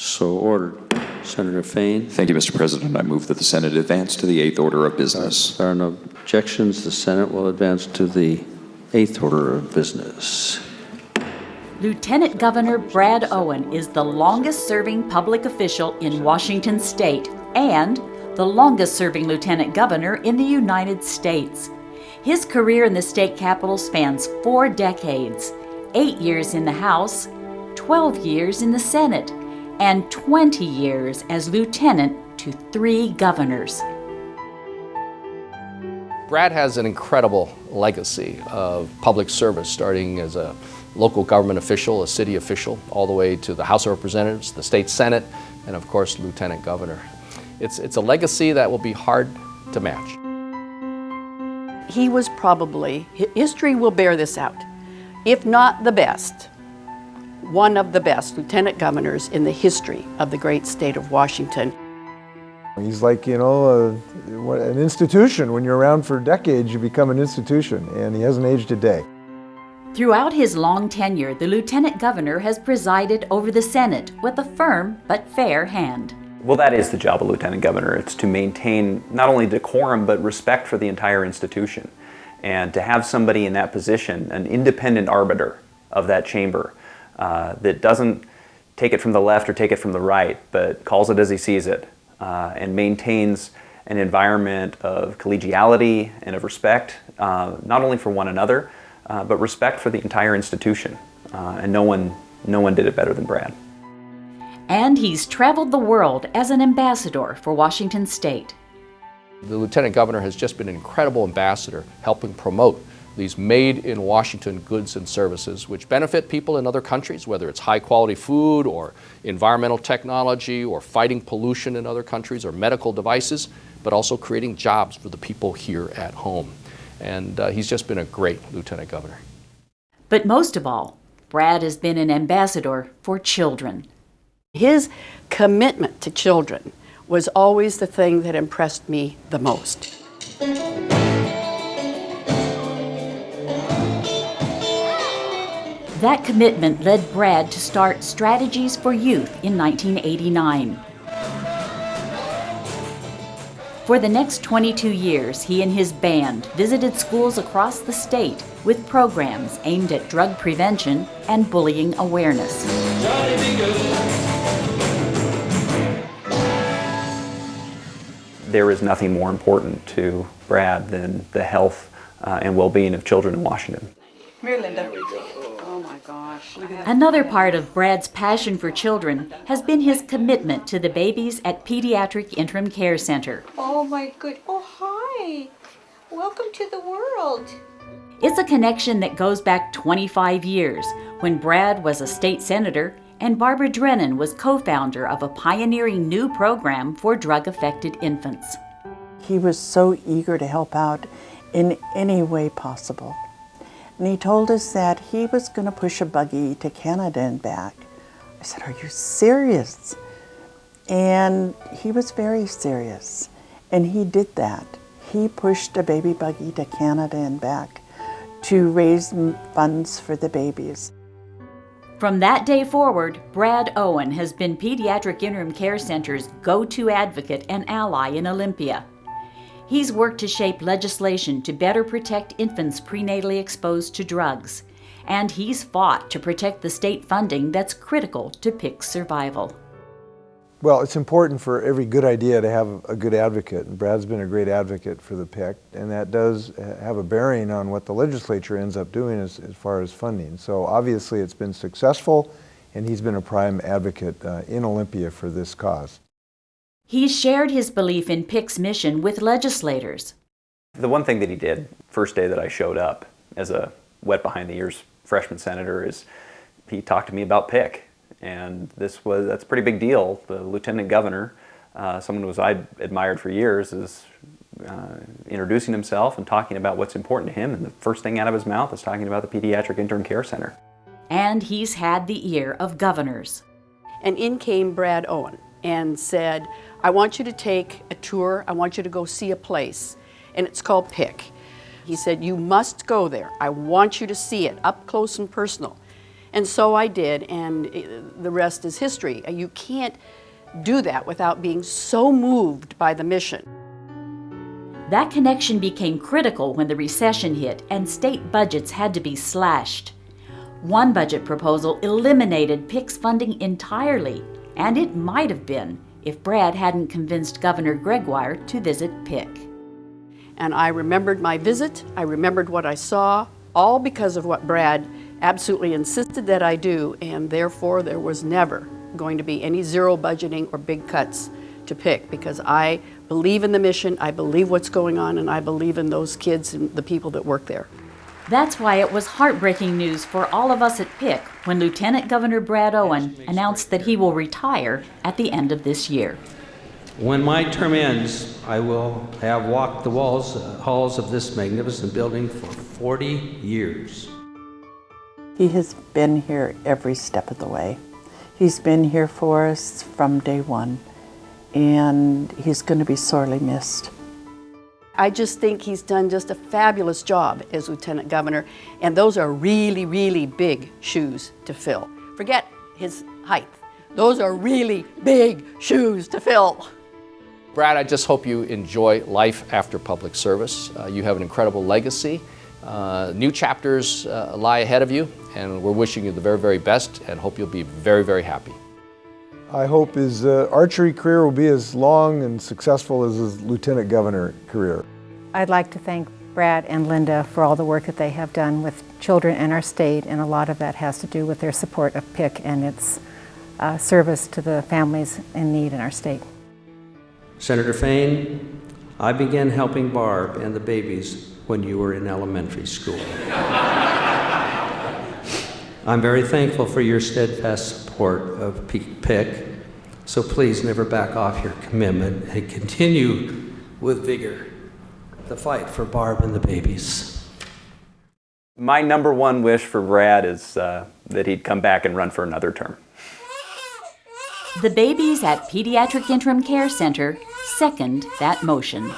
So ordered. Senator Fain. Thank you, Mr. President. I move that the Senate advance to the 8th order of business. There are no objections. The Senate will advance to the 8th order of business. Lieutenant Governor Brad Owen is the longest-serving public official in Washington state and the longest-serving lieutenant governor in the United States. His career in the state capitol spans 4 decades, 8 years in the House, 12 years in the Senate, and 20 years as lieutenant to 3 governors. Brad has an incredible legacy of public service, starting as a local government official, a city official, all the way to the House of Representatives, the state Senate, and of course, lieutenant governor. It's a legacy that will be hard to match. He was probably, history will bear this out, if not the best, one of the best lieutenant governors in the history of the great state of Washington. He's like, you know, an institution. When you're around for decades, you become an institution, and he hasn't aged a day. Throughout his long tenure, the lieutenant governor has presided over the Senate with a firm but fair hand. Well, that is the job of lieutenant governor. It's to maintain not only decorum, but respect for the entire institution. And to have somebody in that position, an independent arbiter of that chamber, that doesn't take it from the left or take it from the right, but calls it as he sees it, and maintains an environment of collegiality and of respect, not only for one another, but respect for the entire institution. And no one did it better than Brad. And he's traveled the world as an ambassador for Washington State. The lieutenant governor has just been an incredible ambassador, helping promote these made-in-Washington goods and services which benefit people in other countries, whether it's high-quality food or environmental technology or fighting pollution in other countries or medical devices, but also creating jobs for the people here at home. And he's just been a great lieutenant governor. But most of all, Brad has been an ambassador for children. His commitment to children was always the thing that impressed me the most. That commitment led Brad to start Strategies for Youth in 1989. For the next 22 years, he and his band visited schools across the state with programs aimed at drug prevention and bullying awareness. There is nothing more important to Brad than the health and well-being of children in Washington. Come here, Linda. Oh my gosh. Another part of Brad's passion for children has been his commitment to the babies at Pediatric Interim Care Center. Oh my good. Oh, hi. Welcome to the world. It's a connection that goes back 25 years when Brad was a state senator and Barbara Drennan was co-founder of a pioneering new program for drug-affected infants. He was so eager to help out in any way possible. And he told us that he was going to push a buggy to Canada and back. I said, "Are you serious?" And he was very serious. And he did that. He pushed a baby buggy to Canada and back to raise funds for the babies. From that day forward, Brad Owen has been Pediatric Interim Care Center's go-to advocate and ally in Olympia. He's worked to shape legislation to better protect infants prenatally exposed to drugs, and he's fought to protect the state funding that's critical to PICC's survival. Well, it's important for every good idea to have a good advocate, and Brad's been a great advocate for the PICC, and that does have a bearing on what the legislature ends up doing as far as funding. So obviously it's been successful, and he's been a prime advocate in Olympia for this cause. He's shared his belief in PICC's mission with legislators. The one thing that he did first day that I showed up as a wet behind the ears freshman senator is he talked to me about PICC. And that's a pretty big deal. The lieutenant governor, someone who I'd admired for years, is introducing himself and talking about what's important to him. And the first thing out of his mouth is talking about the Pediatric Interim Care Center. And he's had the ear of governors. And in came Brad Owen and said, "I want you to take a tour. I want you to go see a place. And it's called PICC." He said, "You must go there. I want you to see it up close and personal." And so I did, and the rest is history. You can't do that without being so moved by the mission. That connection became critical when the recession hit and state budgets had to be slashed. One budget proposal eliminated PICC's funding entirely, and it might have been if Brad hadn't convinced Governor Gregoire to visit PICC. And I remembered my visit, I remembered what I saw, all because of what Brad absolutely insisted that I do, and therefore there was never going to be any zero budgeting or big cuts to PICC, because I believe in the mission, I believe what's going on, and I believe in those kids and the people that work there. That's why it was heartbreaking news for all of us at PICC when Lieutenant Governor Brad Owen announced that he will retire at the end of this year. When my term ends, I will have walked the halls of this magnificent building for 40 years. He has been here every step of the way. He's been here for us from day one, and he's going to be sorely missed. I just think he's done just a fabulous job as Lieutenant Governor, and those are really, really big shoes to fill. Forget his height. Those are really big shoes to fill. Brad, I just hope you enjoy life after public service. You have an incredible legacy. New chapters lie ahead of you, and we're wishing you the very, very best and hope you'll be very, very happy. I hope his archery career will be as long and successful as his lieutenant governor career. I'd like to thank Brad and Linda for all the work that they have done with children in our state, and a lot of that has to do with their support of PICC and its service to the families in need in our state. Senator Fain, I began helping Barb and the babies when you were in elementary school. I'm very thankful for your steadfast support of PICC, so please never back off your commitment and continue with vigor the fight for Barb and the babies. My number one wish for Brad is that he'd come back and run for another term. The babies at Pediatric Interim Care Center second that motion.